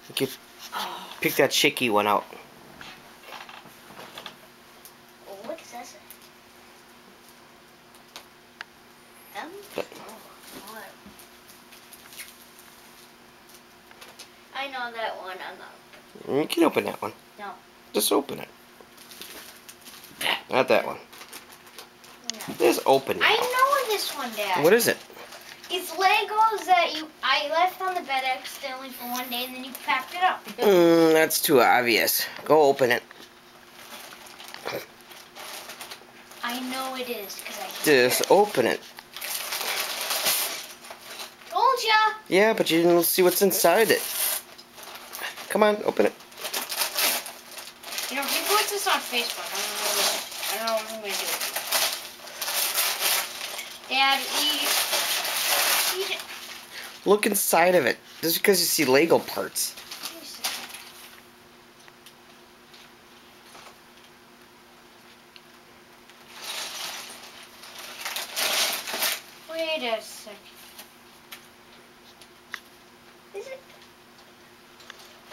You could pick that shaky one out. Oh, what does that say? But, Oh, what? I know that one. I'm not. you can open that one. No. Just open it. Not that one. No. Just open it. I know this one, Dad. What is it? It's Legos that I left on the bed accidentally for one day, and then you packed it up. That's too obvious. Go open it. I know it is because I hear Just it. open it. Told ya. Yeah, but you didn't see what's inside it. Come on, open it. You know, if you post this on Facebook, I don't know what I'm gonna do. Dad, Look inside of it. Just because you see Lego parts. Wait a second. Is it?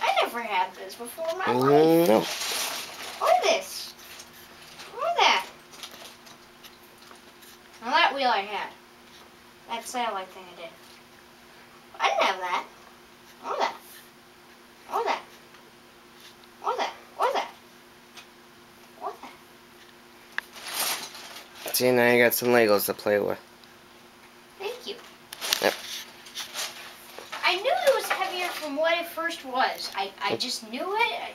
I never had this before in my life. No. What is this? What is that? Well, that wheel I had. That satellite thing I did. I didn't have that. What was that? What was that? What was that? What was that? What was that? See, now you got some Legos to play with. Thank you. Yep. I knew it was heavier from what it first was. I just knew it.